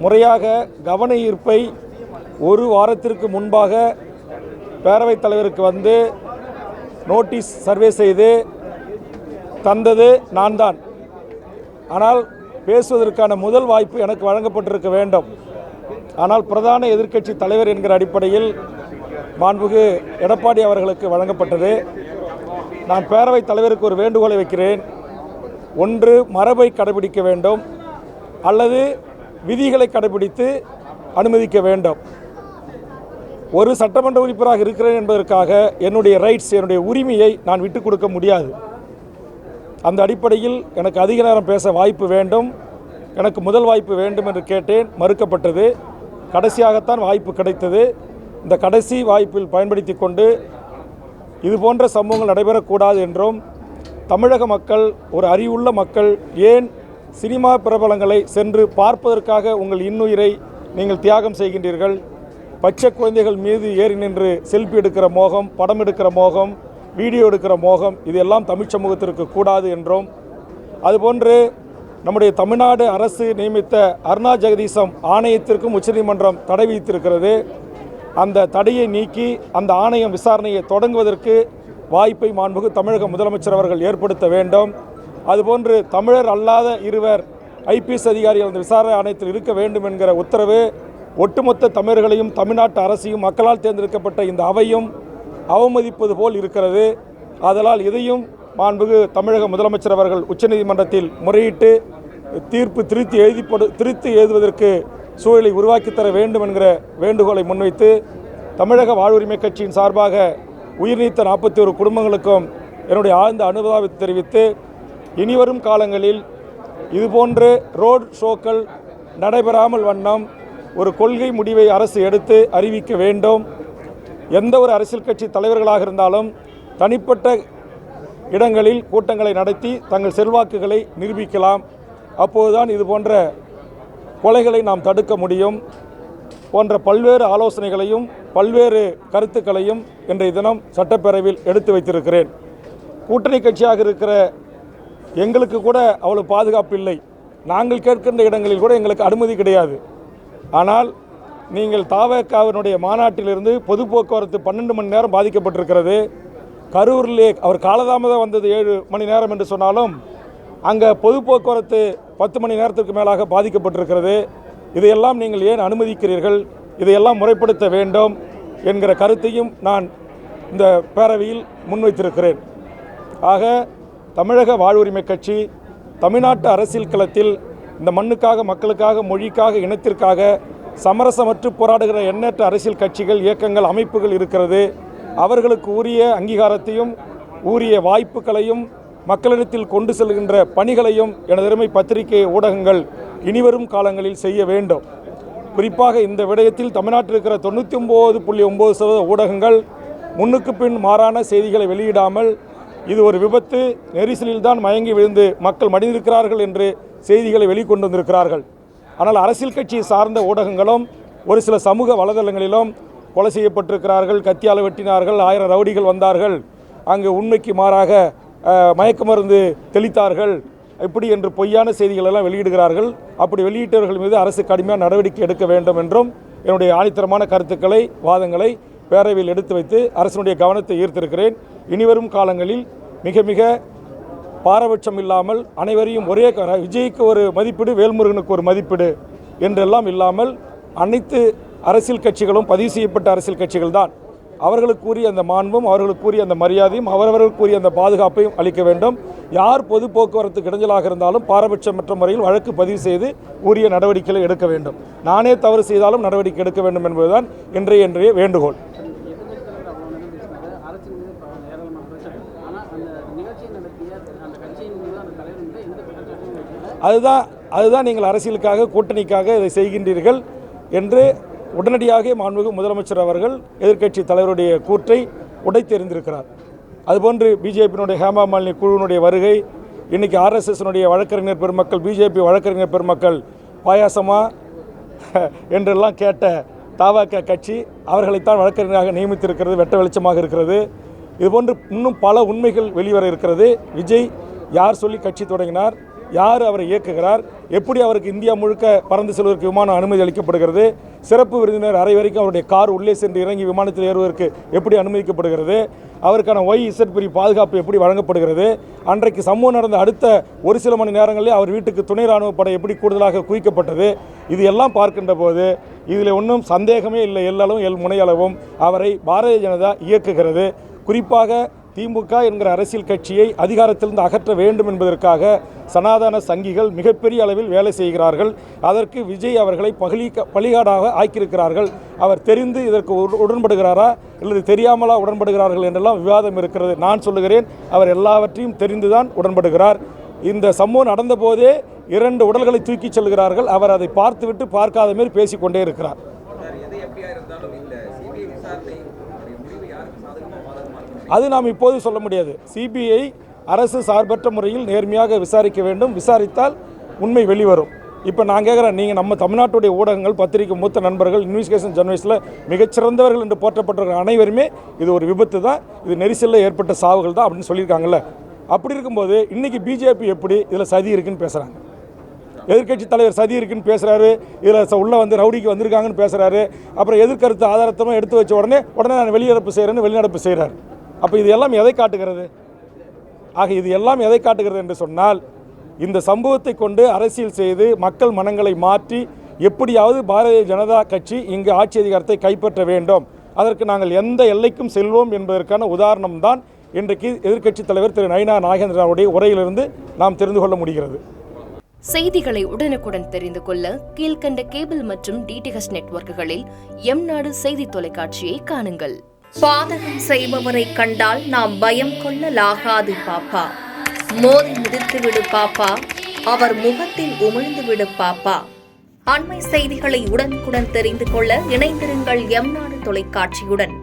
முறையாக கவன ஈர்ப்பை ஒரு வாரத்திற்கு முன்பாக பேரவைத் தலைவருக்கு வந்து நோட்டீஸ் சர்வே செய்து தந்தது நான் தான். ஆனால் பேசுவதற்கான முதல் வாய்ப்பு எனக்கு வழங்கப்பட்டிருக்க வேண்டும். ஆனால் பிரதான எதிர்க்கட்சி தலைவர் என்கிற அடிப்படையில் மாண்புமிகு எடப்பாடி அவர்களுக்கு வழங்கப்பட்டது. நான் பேரவைத் தலைவருக்கு ஒரு வேண்டுகோளை வைக்கிறேன். ஒன்று, மரபை கடைபிடிக்க வேண்டும், அல்லது விதிகளை கடைபிடித்து அனுமதிக்க வேண்டும். ஒரு சட்டமன்ற உறுப்பினராக இருக்கிறேன் என்பதற்காக என்னுடைய ரைட்ஸ், என்னுடைய உரிமையை நான் விட்டுக் கொடுக்க முடியாது. அந்த அடிப்படையில் எனக்கு அதிக நேரம் பேச வாய்ப்பு வேண்டும், எனக்கு முதல் வாய்ப்பு வேண்டும் என்று கேட்டேன். மறுக்கப்பட்டது. கடைசியாகத்தான் வாய்ப்பு கிடைத்தது. இந்த கடைசி வாய்ப்பில் பயன்படுத்தி கொண்டு இதுபோன்ற சம்பவங்கள் நடைபெறக்கூடாது என்றும், தமிழக மக்கள் ஒரு அறிவுள்ள மக்கள் ஏன் சினிமா பிரபலங்களை சென்று பார்ப்பதற்காக உங்கள் இன்னுயிரை நீங்கள் தியாகம் செய்கின்றீர்கள்? பச்சை குழந்தைகள் மீது ஏறி நின்று செல்ஃபி எடுக்கிற மோகம், படம் எடுக்கிற மோகம், வீடியோ எடுக்கிற மோகம், இதெல்லாம் தமிழ் சமூகத்திற்கு கூடாது என்றும், அதுபோன்று நம்முடைய தமிழ்நாடு அரசு நியமித்த அருணா ஜெகதீசம் ஆணையத்திற்கும் உச்சநீதிமன்றம் தடை விதித்திருக்கிறது. அந்த தடையை நீக்கி அந்த ஆணையம் விசாரணையை தொடங்குவதற்கு வாய்ப்பை மாண்புமிகு தமிழக முதலமைச்சர் அவர்கள் ஏற்படுத்த வேண்டும். அதுபோன்று தமிழர் அல்லாத இருவர் ஐபிஎஸ் அதிகாரிகள் அந்த விசாரணை ஆணையத்தில் இருக்க வேண்டும் என்கிற உத்தரவு ஒட்டுமொத்த தமிழர்களையும் தமிழ்நாட்டு அரசையும் மக்களால் தேர்ந்தெடுக்கப்பட்ட இந்த அவையும் அவமதிப்பது போல் இருக்கிறது. ஆதலால் இதையும் மாண்புமிகு தமிழக முதலமைச்சர் அவர்கள் உச்சநீதிமன்றத்தில் முறையிட்டு தீர்ப்பு திருத்தி எழுதுவதற்கு சூழலை உருவாக்கித்தர வேண்டும் என்கிற வேண்டுகோளை முன்வைத்து தமிழக வாழ்வுரிமை கட்சியின் சார்பாக உயிர்நீத்த 41 குடும்பங்களுக்கும் என்னுடைய ஆழ்ந்த அனுதாபத்தை தெரிவித்து, இனிவரும் காலங்களில் இதுபோன்று ரோட் ஷோக்கள் நடைபெறாமல் வண்ணம் ஒரு கொள்கை முடிவை அரசு எடுத்து அறிவிக்க வேண்டும். எந்த ஒரு அரசியல் கட்சி தலைவர்களாக இருந்தாலும் தனிப்பட்ட இடங்களில் கூட்டங்களை நடத்தி தங்கள் செல்வாக்குகளை நிரூபிக்கலாம். அப்போதுதான் இது போன்ற கொலைகளை நாம் தடுக்க முடியும். போன்ற பல்வேறு ஆலோசனைகளையும் பல்வேறு கருத்துக்களையும் இன்றைய தினம் சட்டப்பேரவையில் எடுத்து வைத்திருக்கிறேன். கூட்டணி கட்சியாக இருக்கிற எங்களுக்கு கூட அவ்வளவு பாதுகாப்பு இல்லை. நாங்கள் கேட்கின்ற இடங்களில் கூட எங்களுக்கு அனுமதி கிடையாது. ஆனால் நீங்கள் தாவேக்காவினுடைய மாநாட்டிலிருந்து பொது போக்குவரத்து 12 மணி நேரம் பாதிக்கப்பட்டிருக்கிறது. கரூரிலே அவர் காலதாமதம் வந்தது 7 மணி நேரம் என்று சொன்னாலும் அங்கே பொது போக்குவரத்து 10 மணி நேரத்திற்கு மேலாக பாதிக்கப்பட்டிருக்கிறது. இதையெல்லாம் நீங்கள் ஏன் அனுமதிக்கிறீர்கள்? இதையெல்லாம் முறைப்படுத்த வேண்டும் என்கிற கருத்தையும் நான் இந்த பேரவையில் முன்வைத்திருக்கிறேன். ஆக தமிழக வாழ்வுரிமை கட்சி தமிழ்நாட்டு அரசியல் களத்தில் இந்த மண்ணுக்காக, மக்களுக்காக, மொழிக்காக, இனத்திற்காக சமரசமற்று போராடுகிற எண்ணற்ற அரசியல் கட்சிகள், இயக்கங்கள், அமைப்புகள் இருக்கிறது. அவர்களுக்கு உரிய அங்கீகாரத்தையும் உரிய வாய்ப்புகளையும் மக்களிடத்தில் கொண்டு செல்கின்ற பணிகளையும் எனதருமை பத்திரிகை ஊடகங்கள் இனிவரும் காலங்களில் செய்ய வேண்டும். குறிப்பாக இந்த விடயத்தில் தமிழ்நாட்டில் இருக்கிற 99.9% ஊடகங்கள் முன்னுக்கு பின் மாறான செய்திகளை வெளியிடாமல் இது ஒரு விபத்து, நெரிசலில் தான் மயங்கி விழுந்து மக்கள் மடிந்திருக்கிறார்கள் என்று செய்திகளை வெளிக்கொண்டு வந்திருக்கிறார்கள். ஆனால் அரசியல் கட்சியை சார்ந்த ஊடகங்களும் ஒரு சில சமூக வலைதளங்களிலும் கொலை செய்யப்பட்டிருக்கிறார்கள், கத்தியால் வெட்டினார்கள், 1000 ரவுடிகள் வந்தார்கள், அங்கு உண்மைக்கு மாறாக மயக்க மருந்து தெளித்தார்கள், இப்படி என்று பொய்யான செய்திகள் எல்லாம் வெளியிடுகிறார்கள். அப்படி வெளியிட்டவர்கள் மீது அரசு கடுமையான நடவடிக்கை எடுக்க வேண்டும் என்றும் என்னுடைய ஆணித்தரமான கருத்துக்களை, வாதங்களை பேரவையில் எடுத்து வைத்து அரசினுடைய கவனத்தை ஈர்த்திருக்கிறேன். இனிவரும் காலங்களில் மிக மிக பாரபட்சம் இல்லாமல் அனைவரையும் ஒரே விஜய்க்கு ஒரு மதிப்பீடு, வேல்முருகனுக்கு ஒரு மதிப்பீடு என்றெல்லாம் இல்லாமல் அனைத்து அரசியல் கட்சிகளும் பதிவு செய்யப்பட்ட அரசியல் கட்சிகள் தான். அவர்களுக்குரிய அந்த மாண்பும் அவர்களுக்குரிய அந்த மரியாதையும் அவரவர்களுக்குரிய அந்த பாதுகாப்பையும் அளிக்க வேண்டும். யார் பொது போக்குவரத்துக்கு இடைஞ்சலாக இருந்தாலும் பாரபட்சமற்ற முறையில் வழக்கு பதிவு செய்து உரிய நடவடிக்கைகளை எடுக்க வேண்டும். நானே தவறு செய்தாலும் நடவடிக்கை எடுக்க வேண்டும் என்பதுதான் இன்றைய வேண்டுகோள். அதுதான் நீங்கள் அரசியலுக்காக, கூட்டணிக்காக இதை செய்கின்றீர்கள் என்று உடனடியாக மாண்புமிகு முதலமைச்சர் அவர்கள் எதிர்க்கட்சி தலைவருடைய கூற்றை உடைத்தெறிந்திருக்கிறார். அதுபோன்று பிஜேபியினுடைய ஹேமா மாலினி குழுவினுடைய வருகை, இன்றைக்கி ஆர்எஸ்எஸ்னுடைய வழக்கறிஞர் பெருமக்கள், பிஜேபி வழக்கறிஞர் பெருமக்கள் பாயாசமா என்றெல்லாம் கேட்ட தவாக கட்சி அவர்களைத்தான் வழக்கறிஞராக நியமித்திருக்கிறது வெட்ட வெளிச்சமாக இருக்கிறது. இதுபோன்று இன்னும் பல உண்மைகள் வெளிவர இருக்கிறது. விஜய் யார் சொல்லி கட்சி தொடங்கினார், யார் அவரை இயக்குகிறார், எப்படி அவருக்கு இந்தியா முழுக்க பறந்து செல்வதற்கு விமானம் அனுமதி அளிக்கப்படுகிறது, சிறப்பு விருந்தினர் அறை வரைக்கும் அவருடைய கார் உள்ளே சென்று இறங்கி விமானத்தில் ஏறுவதற்கு எப்படி அனுமதிக்கப்படுகிறது, அவருக்கான YZ பாதுகாப்பு எப்படி வழங்கப்படுகிறது, அன்றைக்கு சம்பவம் நடந்த அடுத்த ஒரு சில மணி நேரங்களில் அவர் வீட்டுக்கு துணை ராணுவ படை எப்படி கூடுதலாக குவிக்கப்பட்டது, இது எல்லாம் பார்க்கின்ற போது இதில் ஒன்றும் சந்தேகமே இல்லை. எல்லளவும் முனையளவும் அவரை பாரதிய ஜனதா இயக்குகிறது. குறிப்பாக திமுக என்கிற அரசியல் கட்சியை அதிகாரத்திலிருந்து அகற்ற வேண்டும் என்பதற்காக சனாதன சங்கிகள் மிகப்பெரிய அளவில் வேலை செய்கிறார்கள். அதற்கு விஜய் அவர்களை பலிகாடாக ஆக்கியிருக்கிறார்கள். அவர் தெரிந்து இதற்கு உடன்படுகிறாரா அல்லது தெரியாமலா உடன்படுகிறார்கள் என்றெல்லாம் விவாதம் இருக்கிறது. நான் சொல்லுகிறேன், அவர் எல்லாவற்றையும் தெரிந்துதான் உடன்படுகிறார். இந்த சம்பவம் நடந்த போதே 2 உடல்களை தூக்கி செல்கிறார்கள். அவர் அதை பார்த்துவிட்டு பார்க்காத மாரி பேசிக்கொண்டே இருக்கிறார். அது நாம் இப்போது சொல்ல முடியாது. சிபிஐ அரசு சார்பற்ற முறையில் நேர்மையாக விசாரிக்க வேண்டும். விசாரித்தால் உண்மை வெளிவரும். இப்போ நான் கேட்குறேன், நீங்கள் நம்ம தமிழ்நாட்டுடைய ஊடகங்கள், பத்திரிகை, மூத்த நண்பர்கள், இன்வெஸ்டிகேஷன் ஜர்னலிஸ்டில் மிகச்சிறந்தவர்கள் என்று போற்றப்பட்டிருக்கிற அனைவருமே இது ஒரு விபத்து தான், இது நெரிசலில் ஏற்பட்ட சாவுகள் தான் அப்படின்னு சொல்லியிருக்காங்கல்ல. அப்படி இருக்கும்போது இன்றைக்கி பிஜேபி எப்படி இதில் சதி இருக்குன்னு பேசுகிறாங்க. எதிர்க்கட்சி தலைவர் சதி இருக்குன்னு பேசுகிறாரு, இதில் உள்ளே வந்து ரவுடிக்கு வந்திருக்காங்கன்னு பேசுகிறாரு. அப்புறம் எதிர்கருத்து ஆதாரத்தமாக எடுத்து வச்ச உடனே நான் வெளிநடப்பு செய்கிறேன்னு வெளிநடப்பு செய்கிறார். அப்போ இது எல்லாம் எதை காட்டுகிறது? ஆக இது எல்லாம் எதை காட்டுகிறது என்று சொன்னால், இந்த சம்பவத்தை கொண்டு அரசியல் செய்து மக்கள் மனங்களை மாற்றி எப்படியாவது பாரதிய ஜனதா கட்சி இங்கு ஆட்சி அதிகாரத்தை கைப்பற்ற வேண்டும், அதற்கு நாங்கள் எந்த எல்லைக்கும் செல்வோம் என்பதற்கான உதாரணம்தான் இன்றைக்கு எதிர்க்கட்சித் தலைவர் திரு நயினா நாகேந்திரனுடைய உரையிலிருந்து நாம் தெரிந்து கொள்ள முடிகிறது. செய்திகளை உடனுக்குடன் தெரிந்து கொள்ள கீழ்கண்ட கேபிள் மற்றும் DTH நெட்வொர்க்குகளில் எம்நாடு செய்தி தொலைக்காட்சியை காணுங்கள். பாதகம் செய்பவரை கண்டால் நாம் பயம் கொள்ளலாகாது பாப்பா. மோதி மிதித்து விடு பாப்பா, அவர் முகத்தில் உமிழ்ந்து விடு பாப்பா. அண்மை செய்திகளை உடனுக்குடன் தெரிந்து கொள்ள இணைந்திருங்கள் எம்நாடு தொலைக்காட்சியுடன்.